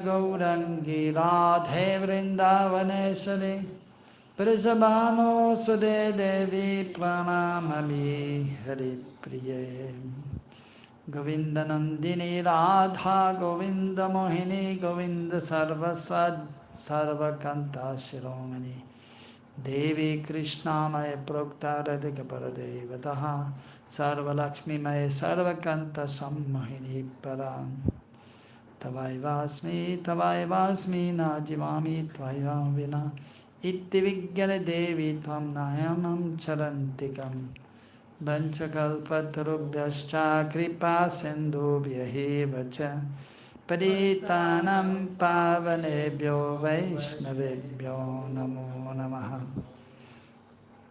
Gaurangi Radhe Vrindavaneshwari Prisabhano Sude Devi Pranamami Hari Priye Govinda Nandini Radha Govinda Mohini Govinda Sarvaswad Sarvakanta Shiromani Devi Krishna Maya Prokta Radhika Paradevataha Sarva Lakshmi Maya Sarvakanta Sammahini Param Tavai vasmi na jivami tvaya vina itti vigyane devi tvam nayanam charantikam vanchakalpatarubhyascha kripa sindhubhyahe cha paritanam pavanebhyo vaishnavebhyo namo namaha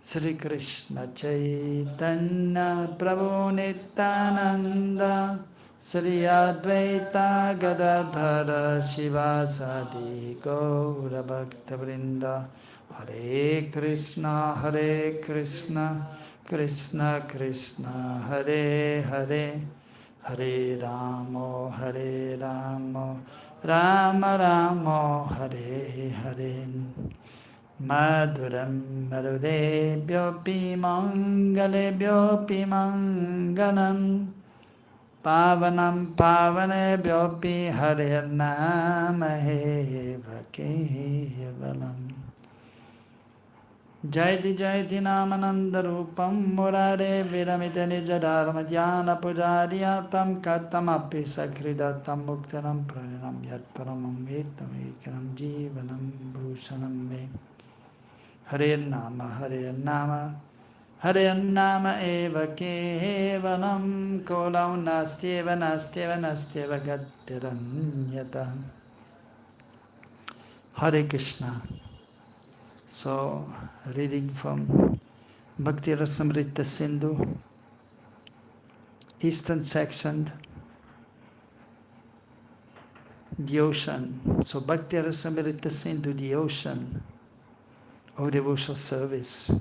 Sri Krishna Chaitanya Prabhu Nityananda Sri Advaita Gadadhara Shivasadi Gaura Bhakta Vrinda Hare Krishna Krishna Krishna Hare Hare Hare Ramo Rama Ramo Hare Hare Madhuram Marudebhyopi Mangalebhyopi Mangalam Pavanam Pavanebhyopi Harirnamahe Kevalam Jayati Jayati Namananda Rupam Murare Viramita Nijadharma Dhyana Pujariyatam Katamapi Sakridatam Muktanam Praninam Yat Paramam Vetam Ekanam Jivanam Bhushanam Me Hare Nama Eva Kevalam Kolam Nastyeva Gattiranyata Hare Krishna. So, reading from Bhakti Rasamrita Sindhu, eastern section, the ocean. So, Bhakti Rasamrita Sindhu, the ocean of devotional service.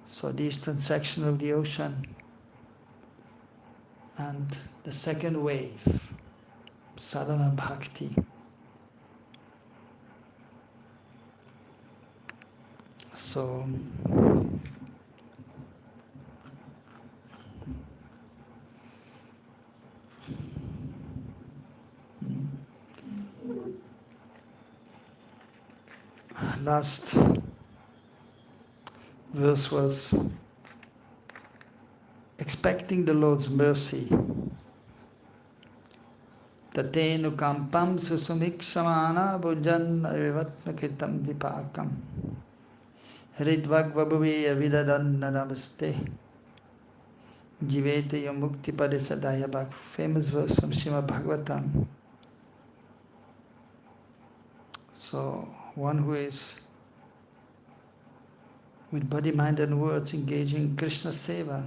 So the eastern section of the ocean and the second wave, sadhana bhakti. So last verse was expecting the Lord's mercy. Tatenu kampam susumikshamana bhujan vivatma kirtam vipakam hridvagvabhuvi avidadanna namaste jivete yamukti padisadaya bhak. Famous verse from Srimad Bhagavatam. So one who is with body, mind and words engaging in Krishna Seva,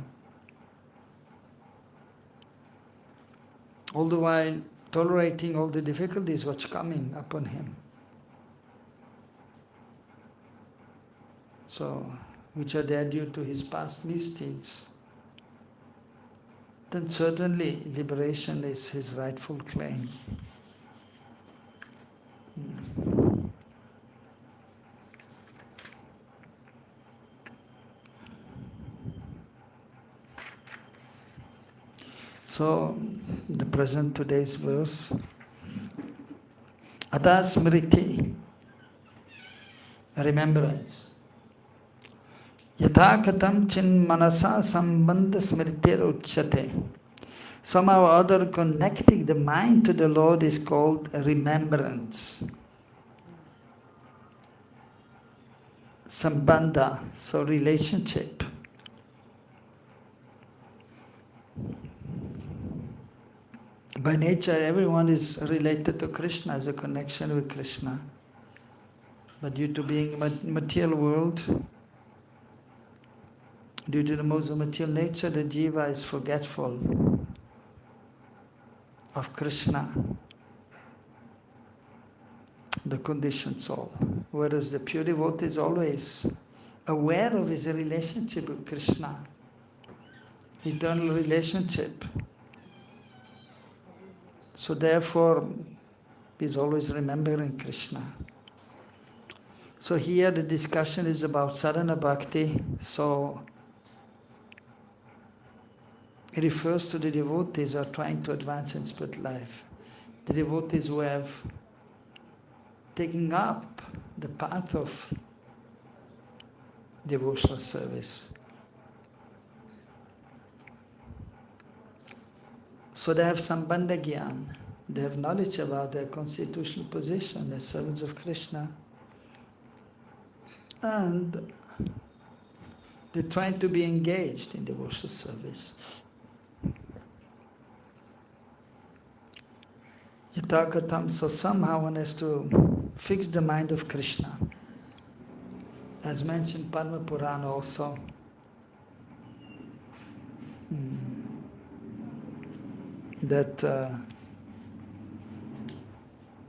all the while tolerating all the difficulties which are coming upon him. So, which are there due to his past misdeeds, then certainly liberation is his rightful claim. So, the present today's verse, Ada Smriti, remembrance. Yathakatam chin manasa sambandha smritir uchyate. Somehow or other connecting the mind to the Lord is called remembrance. Sambandha, so relationship. By nature, everyone is related to Krishna, as a connection with Krishna. But due to being in a material world, due to the modes of material nature, the jiva is forgetful of Krishna, the conditioned soul. Whereas the pure devotee is always aware of his relationship with Krishna, eternal relationship. So therefore, He's always remembering Krishna. So here the discussion is about sadhana bhakti. So it refers to the devotees who are trying to advance in spirit life. The devotees who have taken up the path of devotional service. So they have sambandha gyan. They have knowledge about their constitutional position as servants of Krishna. And they're trying to be engaged in devotional service. Yatakatam, so somehow one has to fix the mind of Krishna. As mentioned Padma Purana also. That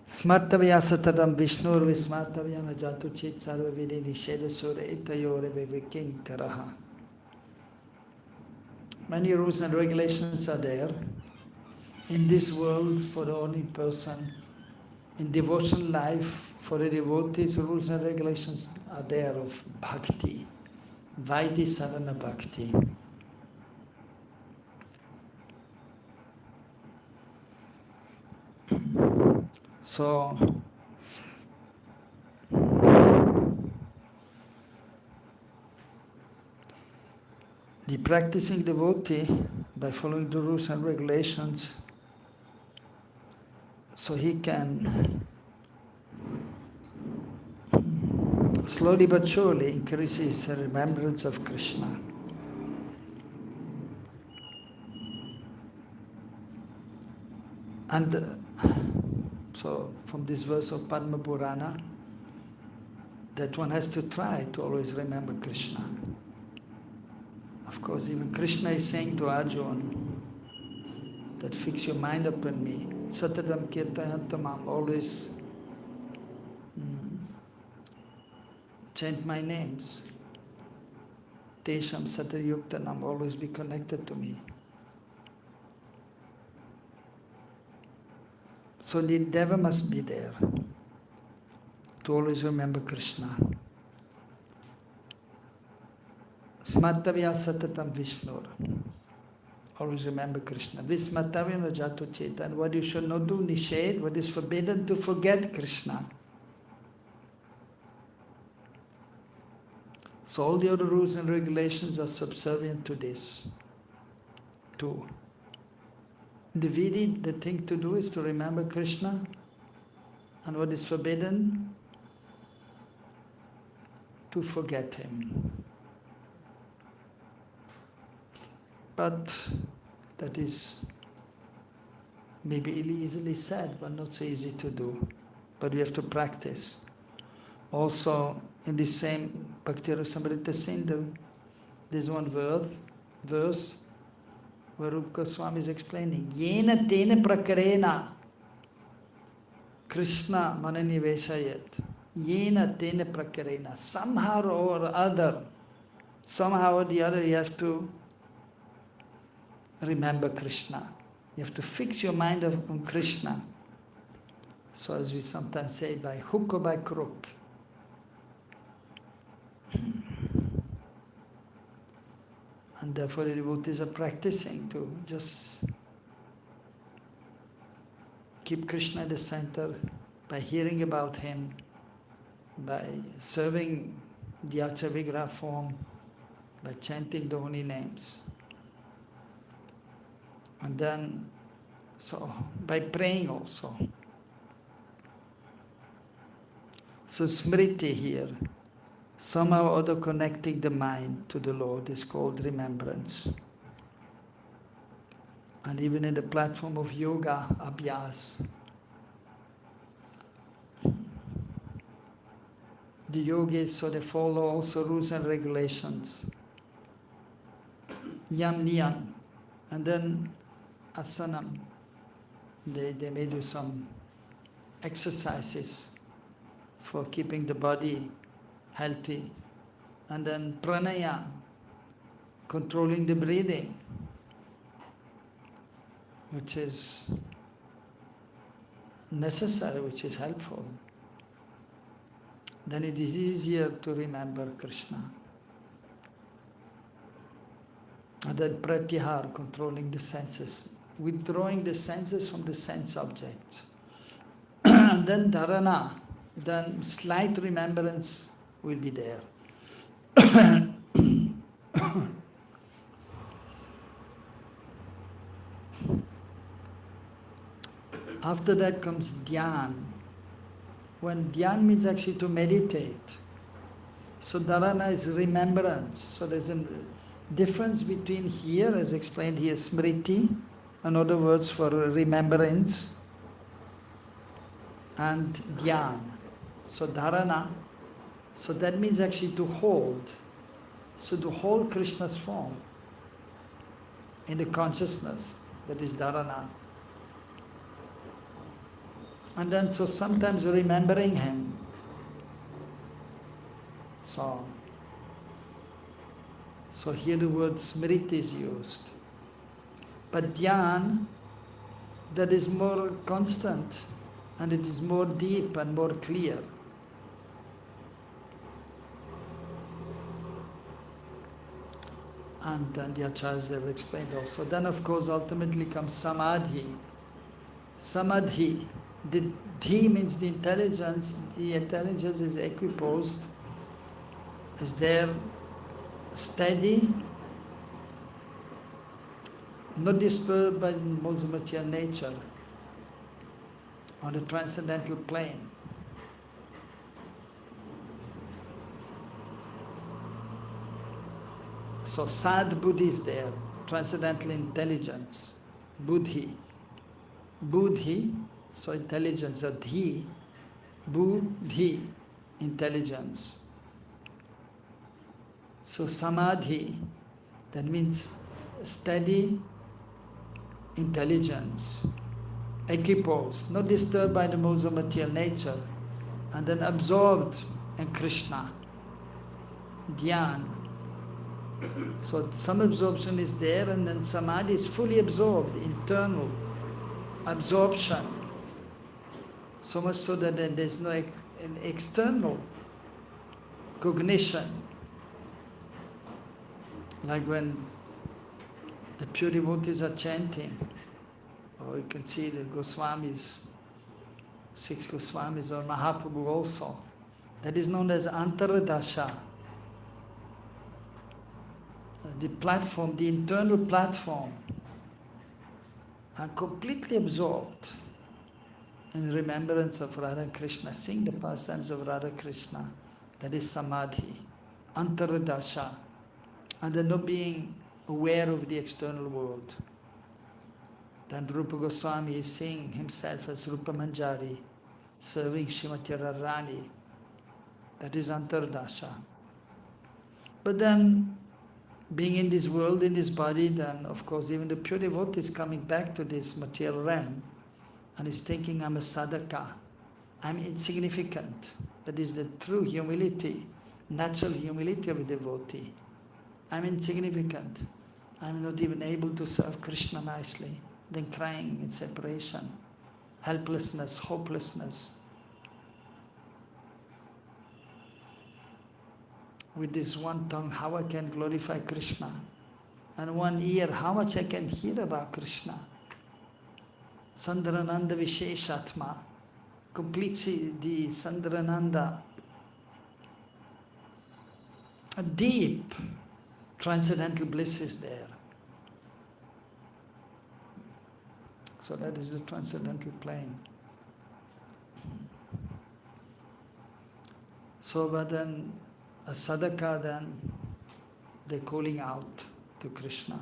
Smartavya satadam Vishnur Vismartavya Najatu Chit Sarva Vidi Nisheda Sura Itayore Vivikin Karaha. Many rules and regulations are there in this world for the only person. In devotional life, for the devotees, rules and regulations are there of bhakti, Vaidhi sadhana bhakti. So, the practicing devotee, by following the rules and regulations, so he can slowly but surely increase his remembrance of Krishna. And so from this verse of Padma Purana, that one has to try to always remember Krishna. Of course, even Krishna is saying to Arjuna that fix your mind upon me. Satadam kirtayantamam, always chant my names. Tesham satyayuktanam, always be connected to me. So the endeavor must be there to always remember Krishna. Smartavya satatam Vishnur. Always remember Krishna. Vismatavya najatu cheta. And what you should not do, nished, what is forbidden, to forget Krishna. So all the other rules and regulations are subservient to this. Too. The Vidi, the thing to do is to remember Krishna, and what is forbidden, to forget him. But that is maybe easily said, but not so easy to do. But we have to practice. Also, in the same Bhakti Rasamrita Sindhu, there's one verse where Rupa Goswami is explaining, Yena tena prakarena Krishna mananiveshayat. Yena tena prakarena. Somehow or other, somehow or the other, you have to remember Krishna. You have to fix your mind on Krishna. So as we sometimes say, by hook or by crook. And therefore the devotees are practicing to just keep Krishna at the center by hearing about him, by serving the Archa form, by chanting the holy names. And then, so by praying also. So smriti here, somehow or other connecting the mind to the Lord, is called remembrance. And even in the platform of yoga, abhyas, the yogis, so they follow also rules and regulations. Yam niyam. And then asanam. They may do some exercises for keeping the body healthy. And then pranayam, controlling the breathing, which is necessary, which is helpful, then it is easier to remember Krishna. And then pratyahar, controlling the senses, withdrawing the senses from the sense objects. And then dharana, then slight remembrance will be there. After that comes dhyan. When dhyan means actually to meditate. So dharana is remembrance. So there's a difference between here, as explained here, smriti, another words for remembrance, and dhyan. So dharana, so that means actually to hold. So to hold Krishna's form in the consciousness, that is dharana. And then so sometimes remembering him. So here the word smriti is used. But dhyan, that is more constant and it is more deep and more clear. And then the acharyas have explained also. Then of course ultimately comes samadhi. Samadhi. The dhi means the intelligence is equiposed, is there steady, not disturbed by modes of material nature, on the transcendental plane. So sad buddhi is there, transcendental intelligence, buddhi. Buddhi, so intelligence, or dhi, buddhi, intelligence. So samadhi, that means steady intelligence, equiposed, not disturbed by the modes of material nature, and then absorbed in Krishna, dhyan. So some absorption is there, and then samadhi is fully absorbed, internal absorption. So much so that there is no external cognition. Like when the pure devotees are chanting, or you can see the Goswamis, 6 Goswamis, or Mahaprabhu also. That is known as Antaradasha. The platform, the internal platform, are completely absorbed in remembrance of Radha and Krishna, sing the pastimes of Radha Krishna. That is samadhi, antaradasha, and then not being aware of the external world. Then Rupa Goswami is seeing himself as Rupa Manjari, serving Srimati Radharani. That is antaradasha. But then, being in this world, in this body, then of course even the pure devotee is coming back to this material realm and is thinking, I'm a sadhaka, I'm insignificant. That is the true humility, natural humility of a devotee. I'm insignificant. I'm not even able to serve Krishna nicely. Then crying in separation, helplessness, hopelessness. With this one tongue, how I can glorify Krishna, and one ear, how much I can hear about Krishna. Sandarananda Visheshatma, complete the Sandarananda, a deep transcendental bliss is there. So that is the transcendental plane. So but then a sadhaka, then they're calling out to Krishna.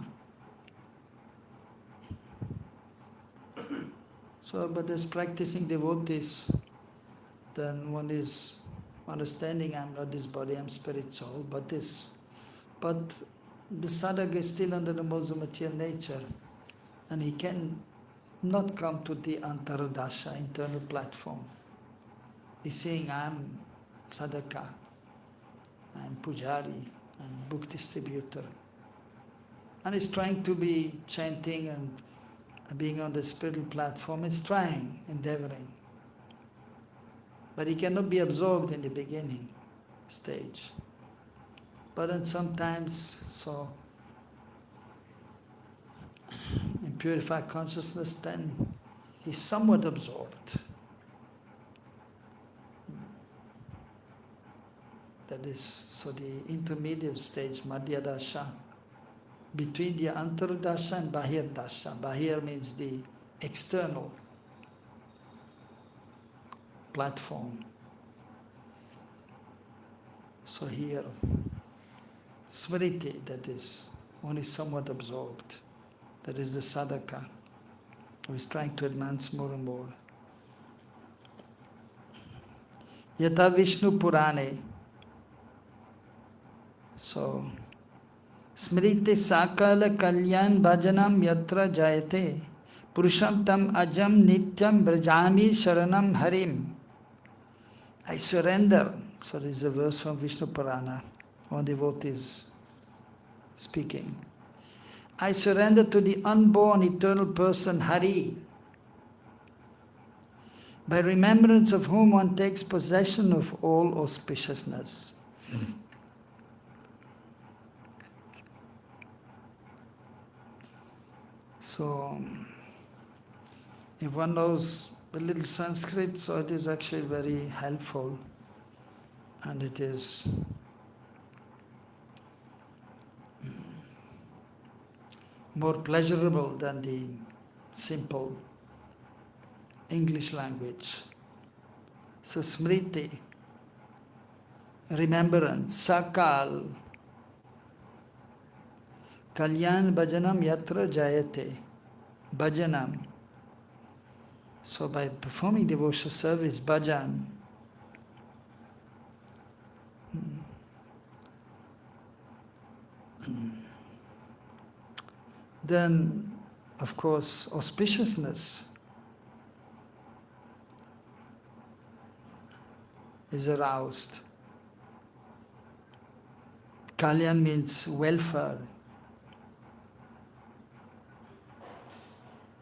So, but as practicing devotees, then one is understanding, I'm not this body, I'm spirit soul, but the sadhaka is still under the modes of material nature, and he can not come to the antaradasha, internal platform. He's saying, I'm sadhaka, I'm pujari, I'm book distributor. And he's trying to be chanting and being on the spiritual platform. He's trying, endeavoring. But he cannot be absorbed in the beginning stage. But then sometimes, so in purified consciousness, then he's somewhat absorbed. That is, so the intermediate stage, Madhya Dasha, between the Antar Dasha and Bahir Dasha. Bahir means the external platform. So here, Smriti, that is, one is somewhat absorbed. That is the sadhaka, who is trying to advance more and more. Yata Vishnu Purane. So, Smriti Sakala Kalyan Bhajanam Yatra Jayate Purusham Tam Ajam Nityam Brajami Sharanam Harim. I surrender. So this is a verse from Vishnu Purana. One devotee is speaking. I surrender to the unborn eternal person Hari, by remembrance of whom one takes possession of all auspiciousness. So, if one knows a little Sanskrit, so it is actually very helpful, and it is more pleasurable than the simple English language. So Smriti, remembrance, Sakal, Kalyan Bhajanam Yatra Jayate, Bhajanam. So by performing devotional service, bhajan, then of course auspiciousness is aroused. Kalyan means welfare.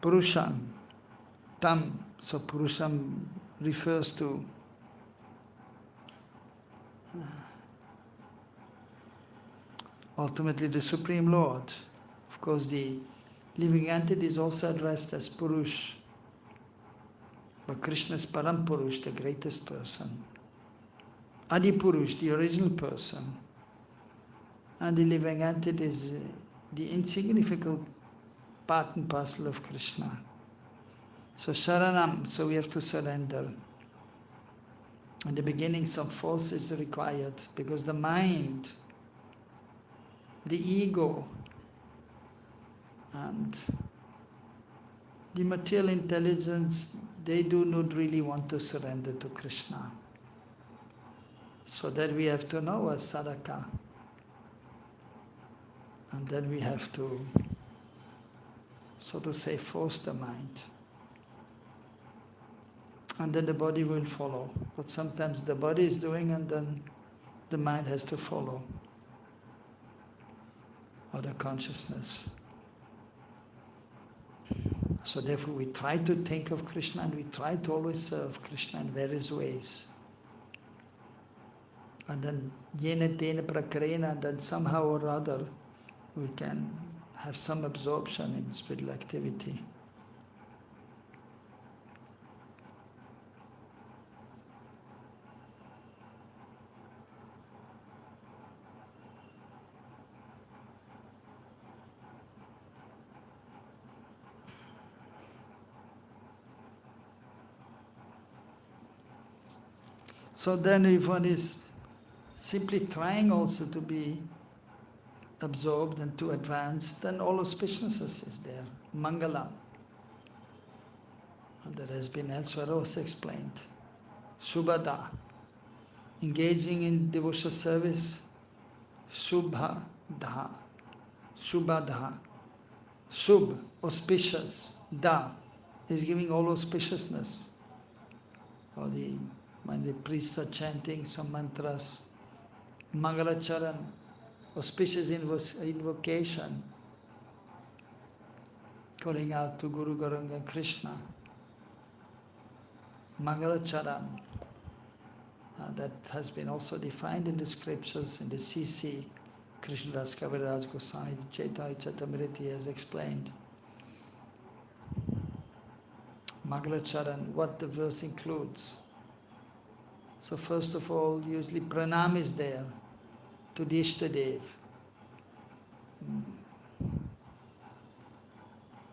Purusham, tam, so Purusham refers to ultimately the Supreme Lord. Of course, the living entity is also addressed as Purush, but Krishna is Param Purush, the greatest person. Adi Purush, the original person. And the living entity is the insignificant part and parcel of Krishna. So Sharanam, so we have to surrender. In the beginning some force is required because the mind, the ego, and the material intelligence, they do not really want to surrender to Krishna. So that we have to know as sadhaka. And then we have to, so to say, force the mind. And then the body will follow. But sometimes the body is doing and then the mind has to follow. Or the consciousness. So therefore we try to think of Krishna and we try to always serve Krishna in various ways. And then yena tena prakarena, and then somehow or other we can have some absorption in spiritual activity. So then if one is simply trying also to be absorbed and to advance, then all auspiciousness is there. Mangalam. And that has been elsewhere also explained. Shubhada. Engaging in devotional service. Shubha-dha. Shubha-dha. Shubh, auspicious. Da is giving all auspiciousness. Or when the priests are chanting some mantras, Mangalacharan, auspicious invocation, calling out to Guru Gauranga Krishna. Mangalacharan. that has been also defined in the scriptures in the CC. Krishnadas Kaviraj Goswami Chaitanya Charitamrita has explained. Mangalacharan, what the verse includes. So first of all, usually pranam is there to the Ishtadev.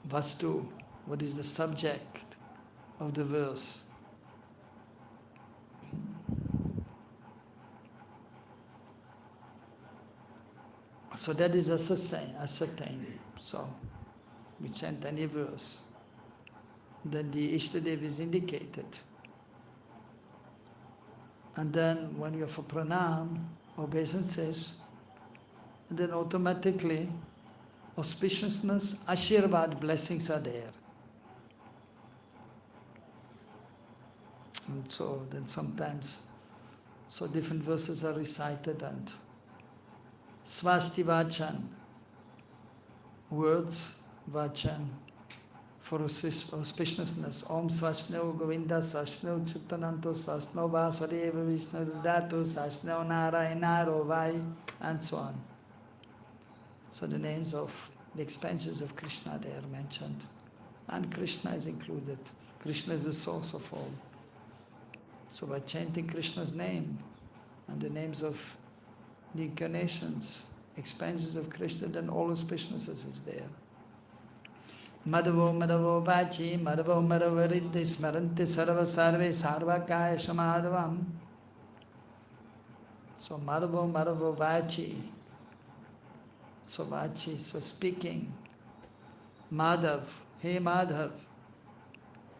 Vastu, what is the subject of the verse? So that is ascertained. So we chant any verse, then the Ishtadev is indicated. And then when you have a pranam, obeisances, then automatically auspiciousness, Ashirvad, blessings are there. And so then sometimes, so different verses are recited and Swasti Vachan, words, Vachan, for auspiciousness. Om Swasno Govinda Swasno Chuttananto Swasno Vasudeva Vishnu Datu Swasno Narayanaro Vai, and so on. So the names of the expansions of Krishna, they are mentioned. And Krishna is included. Krishna is the source of all. So by chanting Krishna's name and the names of the incarnations, expansions of Krishna, then all auspiciousness is there. Madhavo Madhavo Vachi, Madhavo Madhavo Riddhi, Smaranti Sarva Sarve Sarva Kaya Shamadhavam. So Madhavo Madhavo Vachi. So Vachi, so speaking. Madhav, hey Madhav.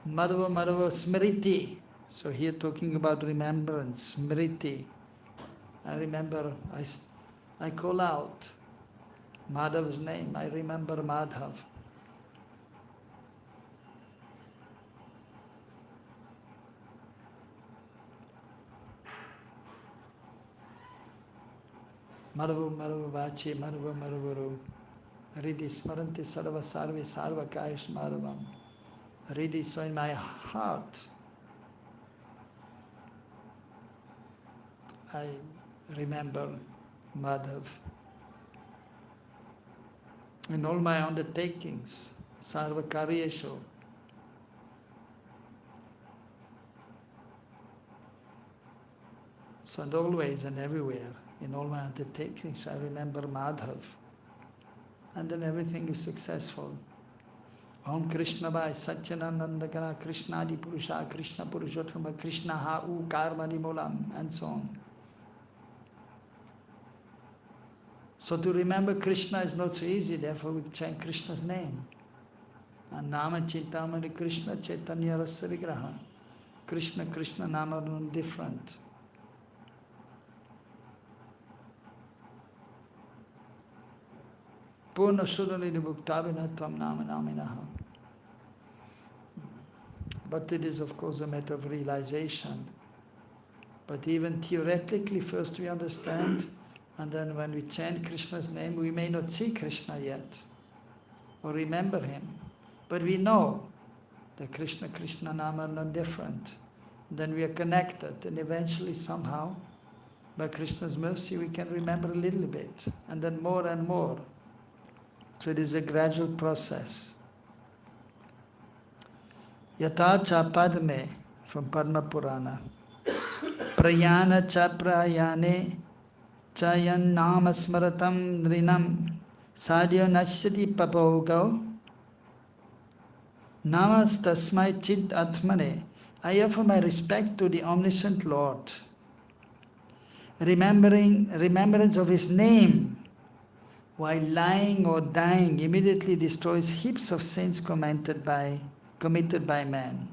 Madhavo Madhavo Smriti. So here talking about remembrance, Smriti. I remember, I call out Madhav's name, I remember Madhav. Madhava Madhava Vachi, Madhava Madhavaru, Riddhi Smaranti Sarva Sarve Sarva Kayesh Madhavam. Riddhi, so in my heart, I remember Madhav. In all my undertakings, Sarva Karyeshu. So and always and everywhere, in all my undertakings, I remember Madhav. And then everything is successful. Om Krishna Vai Satchanandandakana Krishna Adi Purusha Krishna Purushottama Krishna Ha U Karmani Mulam, and so on. So to remember Krishna is not so easy, therefore we chant Krishna's name. And Nama Chintamani Krishna Chaitanya Rasa Vigraha. Krishna, Krishna, Nama are not different. Purna Sudhanidhi Bhuktabhinatvam Nama Naminaha. But it is of course a matter of realization. But even theoretically, first we understand, and then when we chant Krishna's name, we may not see Krishna yet, or remember him. But we know that Krishna, Krishna, Nama are not different. Then we are connected, and eventually somehow, by Krishna's mercy, we can remember a little bit, and then more and more. So it is a gradual process. Yata cha padme, from Padma Purana. Prayana cha prayane, chayan nama smaratam nrinam, sadhyo nashyati papogo, namas tasmai chid atmane. I offer my respect to the omniscient Lord. Remembrance of his name while lying or dying immediately destroys heaps of sins committed by man.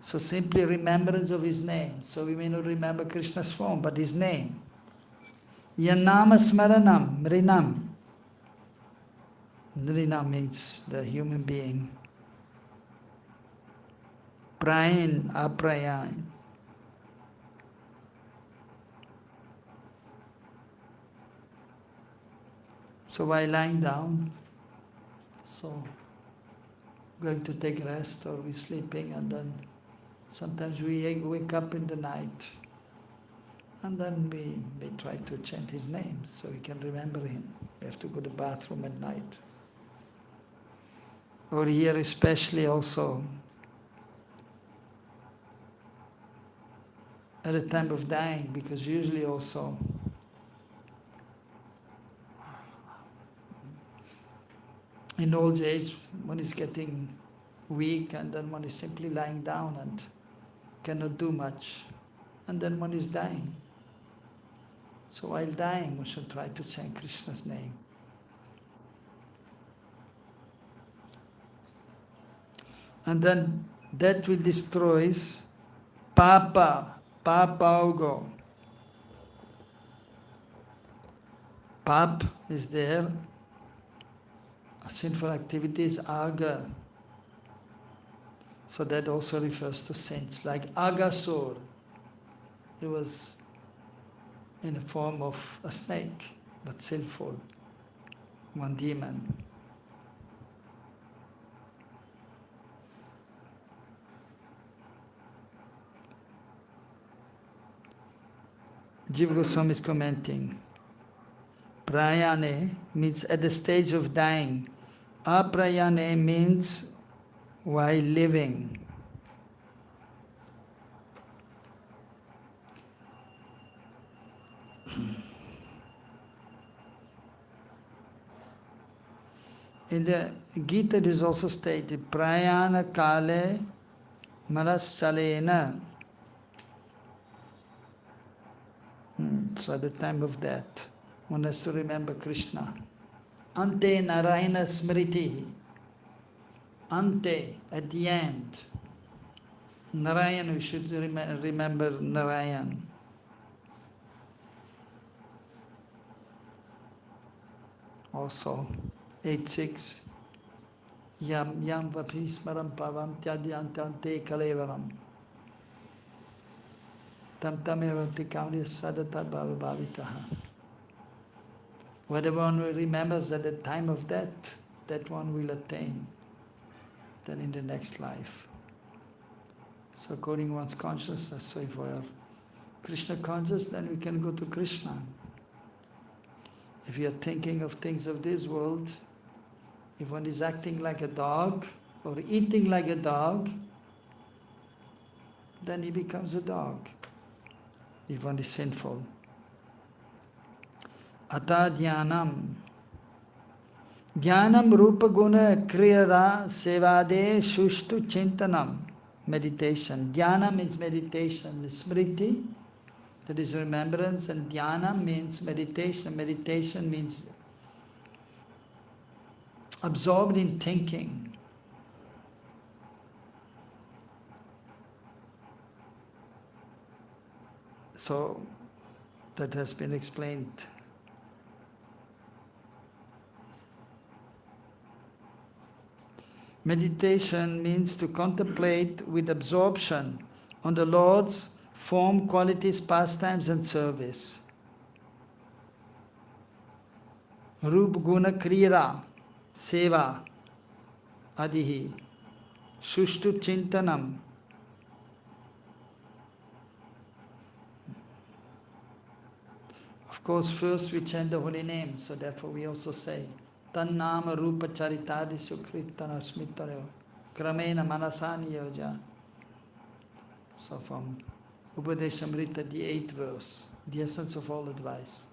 So simply remembrance of his name. So we may not remember Krishna's form, but his name. Yanama smaranam, mrinam. Nrinam means the human being. Prayan, aprayan. So while lying down, so going to take rest or we're sleeping, and then sometimes we wake up in the night And then we try to chant his name so we can remember him. We have to go to the bathroom at night. Or here especially also, at the time of dying, because usually also in old age one is getting weak and then one is simply lying down and cannot do much, and then one is dying. So while dying we should try to chant Krishna's name. And then that will destroy papa augo. Pap is there, sinful activities, aga. So that also refers to sins, like Agasur. He was in the form of a snake, but sinful, one demon. Jiva Goswami is commenting, Prayane means at the stage of dying. Aprayane means while living. In the Gita it is also stated, Prayana kale maraschalena. So at the time of death, one has to remember Krishna. Ante Narayana Smriti. Ante, at the end. Narayan, we should remember Narayan. Also, 8.6. Yam vapi smaram pavam tyadhyantante kalevaram. Tam tamevanti kaunya sadata bhava bhavitaha. Whatever one remembers at the time of death, that one will attain then in the next life. So according one's consciousness, so if we are Krishna conscious, then we can go to Krishna. If you are thinking of things of this world, if one is acting like a dog or eating like a dog, then he becomes a dog. If one is sinful. Ata dhyanam. Dhyanam rupa guna kriyara sevade shushtu chintanam. Meditation. Dhyana means meditation. Smriti, that is remembrance, and dhyana means meditation. Meditation means absorbed in thinking. So that has been explained. Meditation means to contemplate with absorption on the Lord's form, qualities, pastimes and service. Rup guna kriyara, seva, adihi, shushtu chintanam. Of course, first we chant the holy name, so therefore we also say, Tan nama rupa charitadi sukritana smitarayo, kramena manasani yoja. So from Upadeshamrita, the 8th verse, the essence of all advice.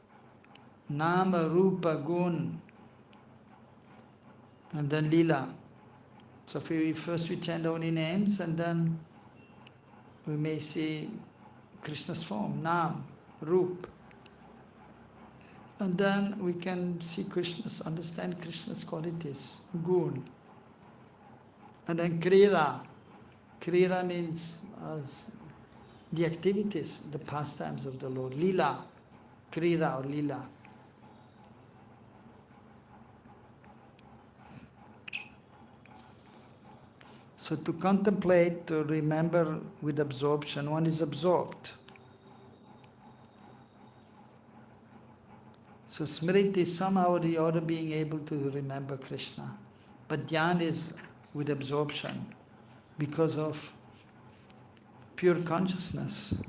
Nama rupa gun, and then lila. So first we chant the holy names, and then we may see Krishna's form, Nam, Rup. And then we can see Krishna's, understand Krishna's qualities, gun. And then kriyara. Kriyara means the activities, the pastimes of the Lord. Lila, kriyara or lila. So to contemplate, to remember with absorption, one is absorbed. So smriti is somehow the order being able to remember Krishna. But dhyan is with absorption because of pure consciousness.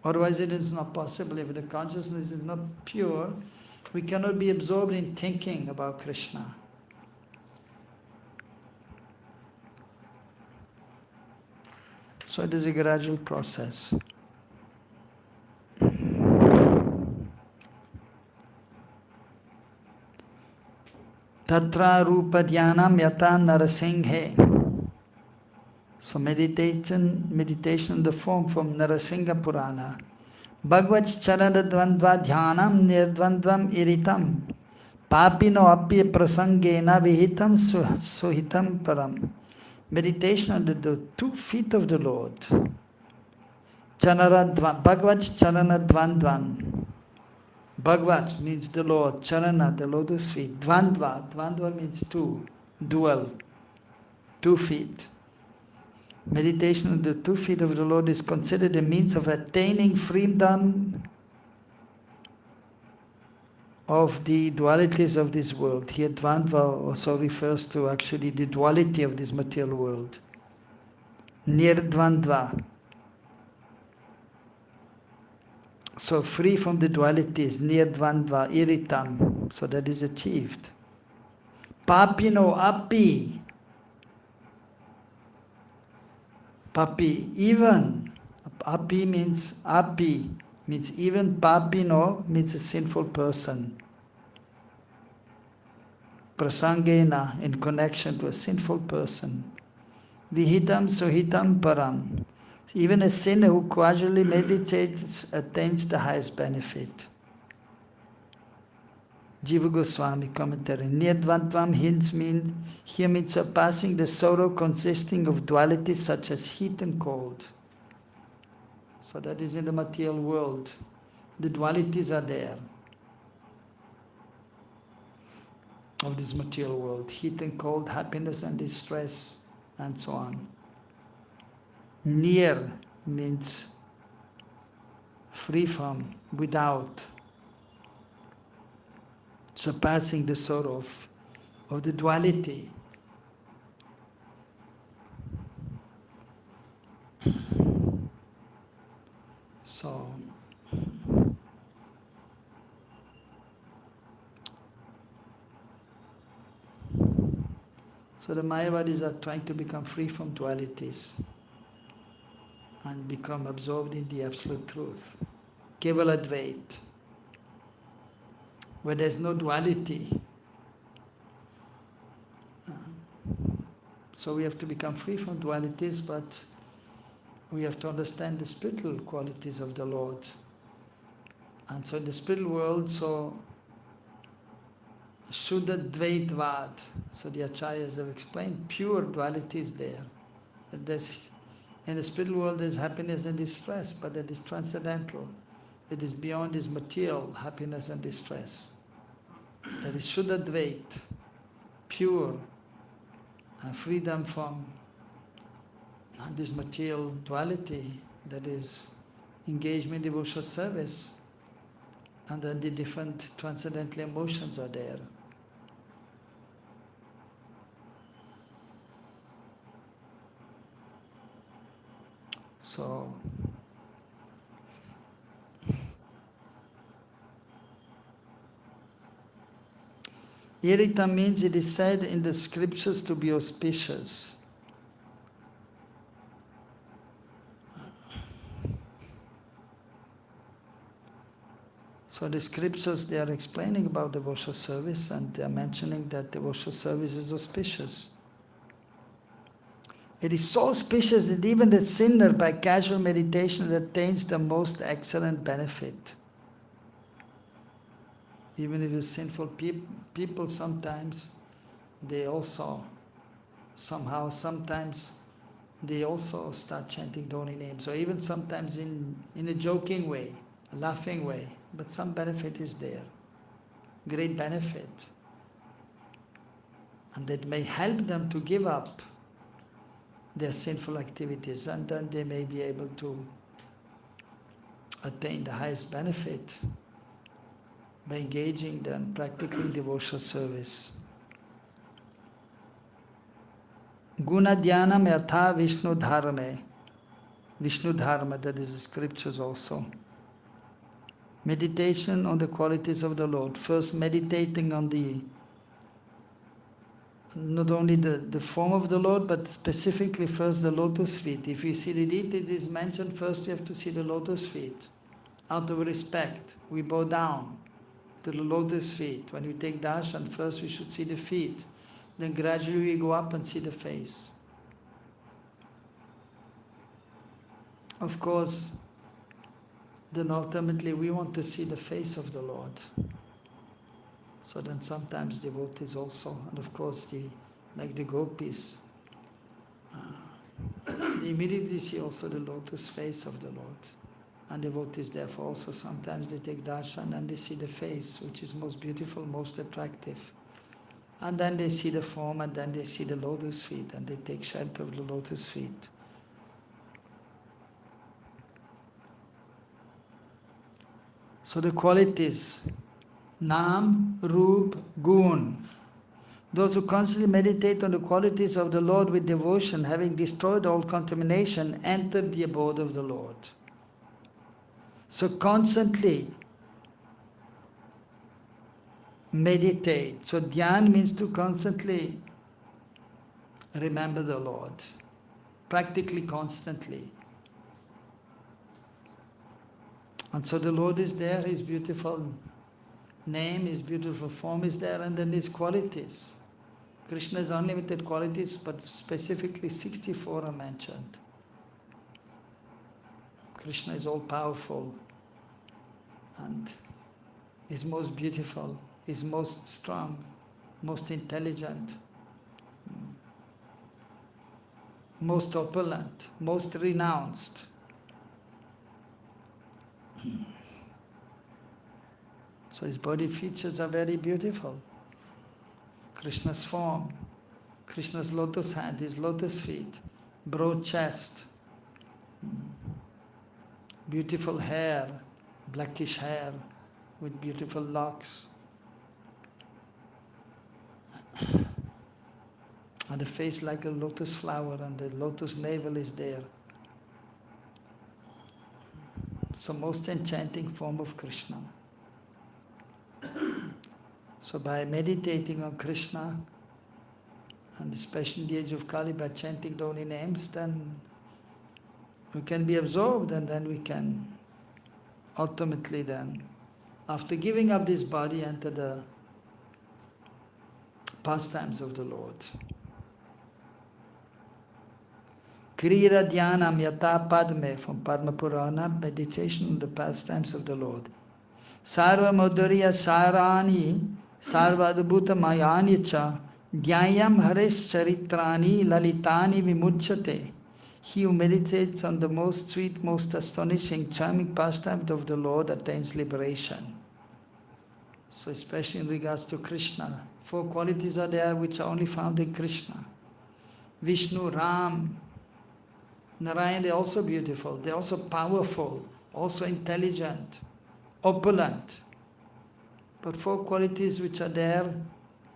Otherwise it is not possible. If the consciousness is not pure, we cannot be absorbed in thinking about Krishna. So it is a gradual process. Tatra rupa dhyanam yata narasinghe. So meditation in the form from Narasingha Purana. Bhagavad charana dvandva dhyanam nirdvandvam iritam. Papino api prasangena vihitam suhitam param. Meditation under the 2 feet of the Lord. Bhagavad charana dvandvan. Bhagavad means the Lord, charana, the lotus feet. Dvandva means 2, dual, 2 feet. Meditation on the 2 feet of the Lord is considered a means of attaining freedom of the dualities of this world. Here Dvandva also refers to actually the duality of this material world. Nirdvandva. So free from the dualities, Nirdvandva, iritam. So that is achieved. Papino api. Papi, even. Api means even. Papino means a sinful person. Prasangena, in connection to a sinful person. Vihitam suhitam param. Even a sinner who casually meditates attains the highest benefit. Jiva Goswami commentary. Nirdvandvam here means surpassing the sorrow consisting of dualities such as heat and cold. So that is in the material world. The dualities are there of this material world. Heat and cold, happiness and distress, and so on. Near means free from, without. Surpassing the sorrow of the duality. So the Mayavadis are trying to become free from dualities and become absorbed in the absolute truth. Kevala Advait, where there is no duality. So we have to become free from dualities, but we have to understand the spiritual qualities of the Lord. And so in the spiritual world, so Shuddha Dvaitvad, so the Acharyas have explained, pure duality is there. In the spiritual world there's happiness and distress, but that is transcendental. It is beyond this material happiness and distress. That is Shuddha Dvait, pure, and freedom from this material duality, that is engagement in devotional service, and then the different transcendental emotions are there. So Irita means it is said in the scriptures to be auspicious. So the scriptures, they are explaining about devotional service, and they are mentioning that devotional service is auspicious. It is so auspicious that even the sinner by casual meditation attains the most excellent benefit. Even if it's sinful people sometimes, they also sometimes they also start chanting Dhoni names, or even sometimes in a joking way, a laughing way, but some benefit is there, great benefit. And that may help them to give up their sinful activities, and then they may be able to attain the highest benefit by engaging in practically devotional service. Guna dhyanam yatha Vishnu dharame. Vishnu Dharma, that is the scriptures also. Meditation on the qualities of the Lord. First meditating on not only the form of the Lord, but specifically first the lotus feet. If you see the deed, it is mentioned first you have to see the lotus feet. Out of respect, we bow down to the lotus feet. When we take darshan, first we should see the feet. Then gradually we go up and see the face. Of course, then ultimately we want to see the face of the Lord. So then sometimes devotees also, and of course like the gopis, they immediately see also the lotus face of the Lord. And devotees therefore also sometimes they take darshan and they see the face, which is most beautiful, most attractive. And then they see the form and then they see the lotus feet and they take shelter of the lotus feet. So the qualities, Nam, Rup, Gun. Those who constantly meditate on the qualities of the Lord with devotion, having destroyed all contamination, enter the abode of the Lord. So constantly meditate. So dhyan means to constantly remember the Lord, practically constantly. And so the Lord is there, His beautiful name, His beautiful form is there, and then His qualities. Krishna's unlimited qualities, but specifically 64 are mentioned. Krishna is all powerful and is most beautiful, is most strong, most intelligent, most opulent, most renounced. So his body features are very beautiful. Krishna's form, Krishna's lotus hand, his lotus feet, broad chest, beautiful hair, blackish hair with beautiful locks. And the face like a lotus flower and the lotus navel is there. So most enchanting form of Krishna. So by meditating on Krishna, and especially in the age of Kali, by chanting the holy names, then we can be absorbed and then we can ultimately then, after giving up this body, enter the pastimes of the Lord. Krira Dhyanam Yata Padme from Padma Purana, meditation on the pastimes of the Lord. Sarva Madhurya Sarani Sarva Adbhuta Mayani Cha Dhyayam Haresh Charitrani Lalitani Vimuchyate. He who meditates on the most sweet, most astonishing, charming pastimes of the Lord attains liberation. So especially in regards to Krishna, 4 qualities are there which are only found in Krishna. Vishnu, Ram, Narayan, they're also beautiful, they're also powerful, also intelligent, opulent. But 4 qualities which are there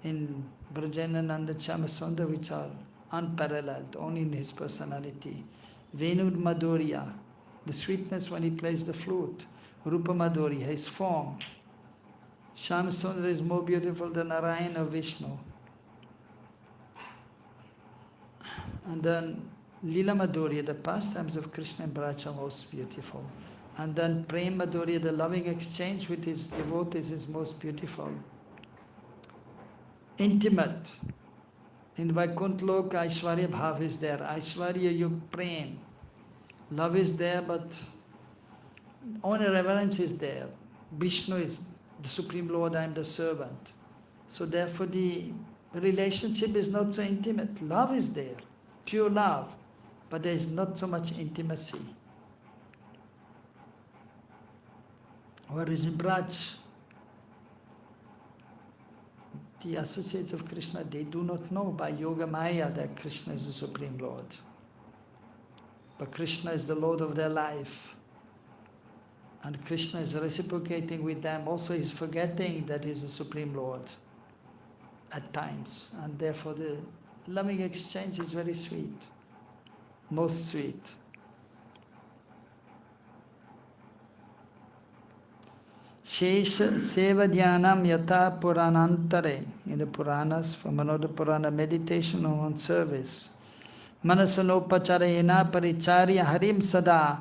in Brajanananda Chamasundar which are unparalleled, only in his personality. Venud Madhurya, the sweetness when he plays the flute. Rupa Madhurya, his form. Chamasundar is more beautiful than Narayan or Vishnu. And then Lila Madhurya, the pastimes of Krishna and Braj are most beautiful. And then Prem Madhurya, the loving exchange with his devotees is most beautiful. Intimate. In Vaikuntha Loka, Aishwarya Bhav is there. Aishwarya Yug Prem. Love is there, but only reverence is there. Vishnu is the Supreme Lord, I am the servant. So therefore the relationship is not so intimate. Love is there, pure love, but there is not so much intimacy. Whereas in Braj, the associates of Krishna, they do not know by Yoga Maya that Krishna is the Supreme Lord. But Krishna is the Lord of their life. And Krishna is reciprocating with them. Also, he is forgetting that he is the Supreme Lord at times. And therefore, the loving exchange is very sweet, most sweet. Shesha Sevadhyanam Yata Puranantare. In the Puranas, from another Purana, meditation on service. Manasanopacharena Paricharya Harim Sada.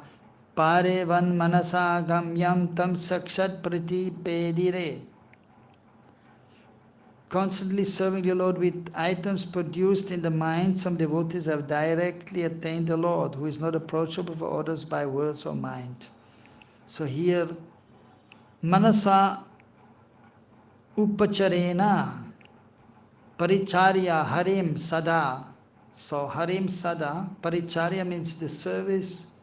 Pare Van Manasa Gamyam Tam Sakshat Priti Pedire. Constantly serving the Lord with items produced in the mind, some devotees have directly attained the Lord, who is not approachable for others by words or mind. So here, Manasa Upacharena Paricharya Harim Sada. So Harim Sada, Paricharya means the service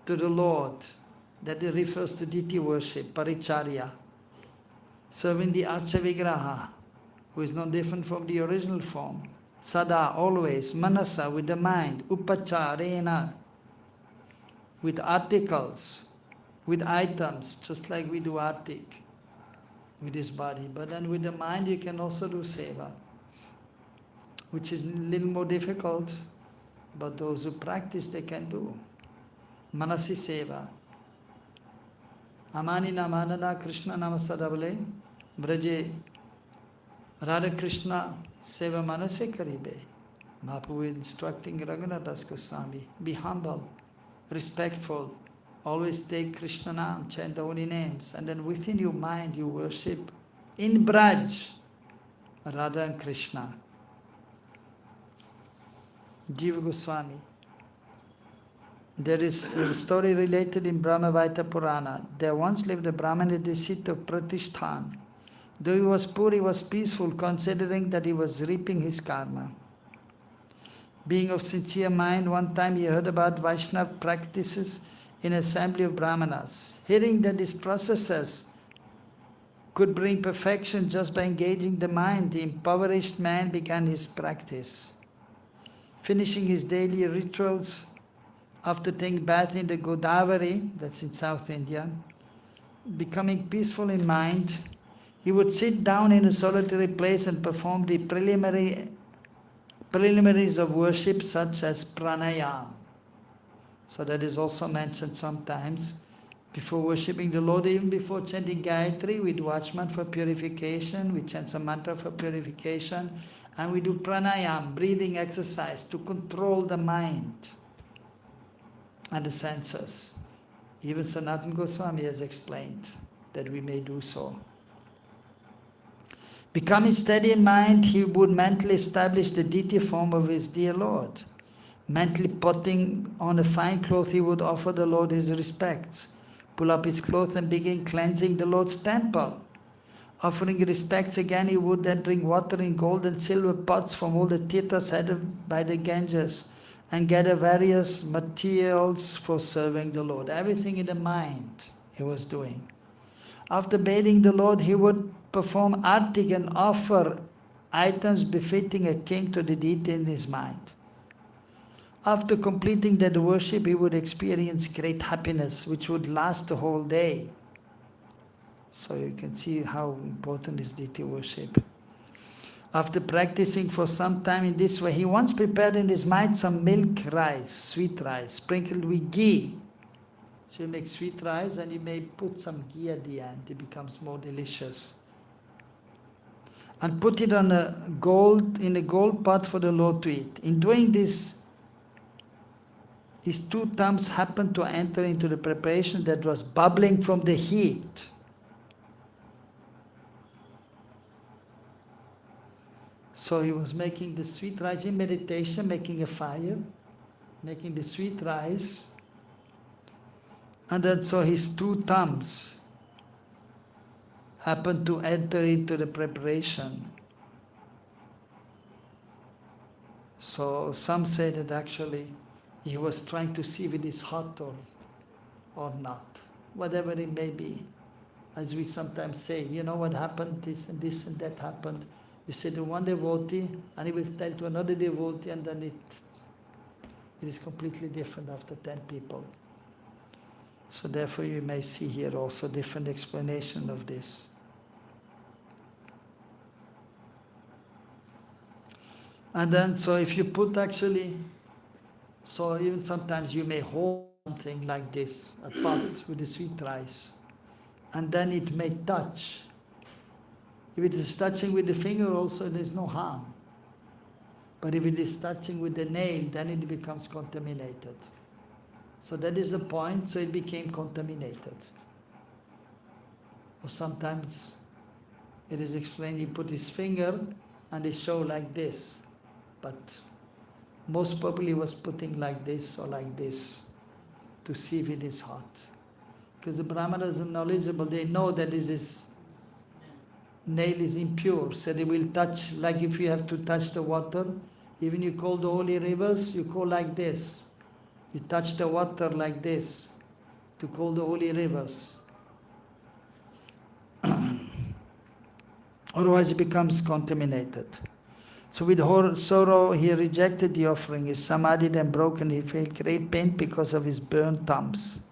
to the Lord. That refers to deity worship, Paricharya. Serving the Archa Vigraha, who is no different from the original form. Sada, always. Manasa, with the mind. Upacharena, with articles, with items, just like we do artik with this body. But then with the mind you can also do seva, which is a little more difficult, but those who practice they can do. Manasi seva. Amani namanana Krishna namasadavale Braje Radha Krishna seva manase karibe. Mahaprabhu instructing Raghunath Das Goswami, be humble, respectful, always take Krishna Nam, chant the holy names, and then within your mind you worship in Braj, Radha and Krishna. Jiva Goswami. There is a story related in Brahmavaita Purana. There once lived a Brahmin at the seat of Pratishtan. Though he was poor, he was peaceful, considering that he was reaping his karma. Being of sincere mind, one time he heard about Vaishnava practices in an assembly of Brahmanas. Hearing that these processes could bring perfection just by engaging the mind, the impoverished man began his practice. Finishing his daily rituals after taking bath in the Godavari, that's in South India, becoming peaceful in mind, he would sit down in a solitary place and perform the preliminaries of worship such as pranayama. So that is also mentioned sometimes. Before worshipping the Lord, even before chanting Gayatri, we do Achman for purification, we chant some mantra for purification, and we do pranayama, breathing exercise to control the mind and the senses. Even Sanatana Goswami has explained that we may do so. Becoming steady in mind, he would mentally establish the deity form of his dear Lord. Mentally putting on a fine cloth, he would offer the Lord his respects. Pull up his cloth and begin cleansing the Lord's temple. Offering respects again, he would then bring water in gold and silver pots from all the tirthas headed by the Ganges and gather various materials for serving the Lord. Everything in the mind he was doing. After bathing the Lord, he would perform artik and offer items befitting a king to the deity in his mind. After completing that worship, he would experience great happiness, which would last the whole day. So you can see how important is deity worship. After practicing for some time in this way, he once prepared in his mind some milk rice, sweet rice, sprinkled with ghee. So you make sweet rice and you may put some ghee at the end. It becomes more delicious. And put it in a gold pot for the Lord to eat. In doing this, his two thumbs happened to enter into the preparation that was bubbling from the heat. So he was making the sweet rice in meditation, making a fire, making the sweet rice. And then so his two thumbs happened to enter into the preparation. So some say that actually he was trying to see if it is hot or not, whatever it may be. As we sometimes say, you know what happened, this and that happened. You say to one devotee, and he will tell to another devotee, and then it is completely different after 10 people. So therefore you may see here also different explanation of this. And then, so if you put actually, so even sometimes you may hold something like this, a pot with the sweet rice. and then it may touch. If it is touching with the finger also, there is no harm. But if it is touching with the nail, then it becomes contaminated. So that is the point, so it became contaminated. Or sometimes it is explained, he put his finger and he showed like this. But most probably he was putting like this or like this to see if it is hot. Because the Brahmanas are knowledgeable, they know that this is nail is impure, so they will touch, like if you have to touch the water, even you call the holy rivers, you call like this. You touch the water like this to call the holy rivers. Otherwise it becomes contaminated. So with sorrow he rejected the offering. His samadhi then broken, he felt great pain because of his burnt thumbs.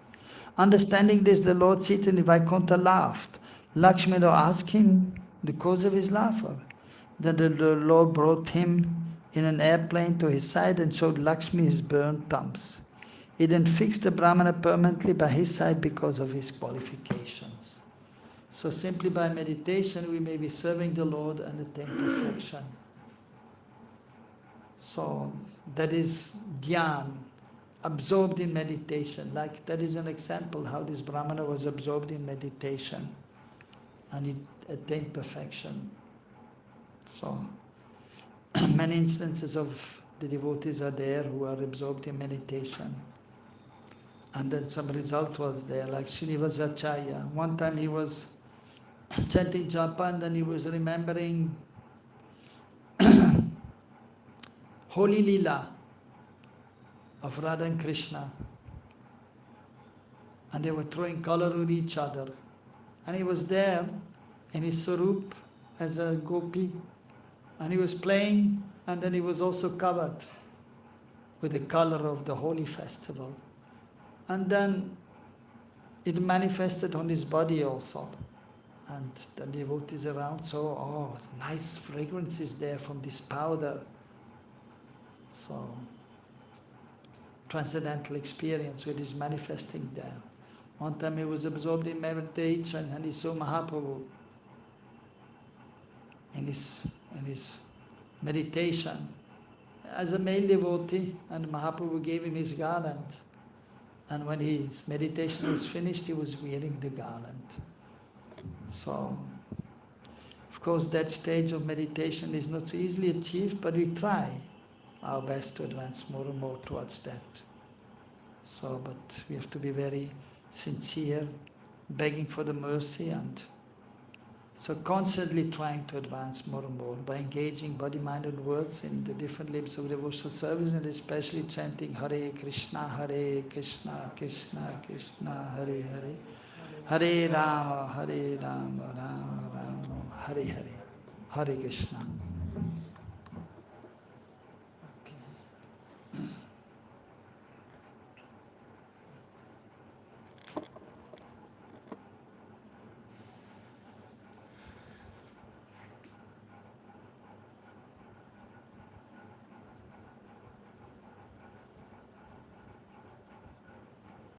Understanding this, the Lord seated in Vaikuntha laughed. Lakshmi asked him the cause of his laughter. Then the Lord brought him in an airplane to his side and showed Lakshmi his burnt thumbs. He then fixed the Brahmana permanently by his side because of his qualifications. So simply by meditation we may be serving the Lord and attain perfection. So that is dhyan, absorbed in meditation. Like that is an example how this Brahmana was absorbed in meditation and he attained perfection. So many instances of the devotees are there who are absorbed in meditation. And then some result was there, like Srinivasacharya. One time he was chanting japa and then he was remembering Holy Leela of Radha and Krishna. And they were throwing color at each other. And he was there in his sarup as a gopi. And he was playing, and then he was also covered with the color of the holy festival. And then it manifested on his body also. And the devotees around saw, oh, nice fragrance is there from this powder. So, transcendental experience which is manifesting there. One time he was absorbed in meditation and he saw Mahaprabhu in his meditation as a male devotee, and Mahaprabhu gave him his garland. And when his meditation was finished, he was wearing the garland. So, of course, that stage of meditation is not so easily achieved, but we try our best to advance more and more towards that. So, but we have to be very sincere, begging for the mercy, and so constantly trying to advance more and more by engaging body, mind and words in the different limbs of devotional service, and especially chanting Hare Krishna, Krishna Krishna, Hare Hare, Hare Rama, Rama Rama, Hare Hare, Hare Krishna.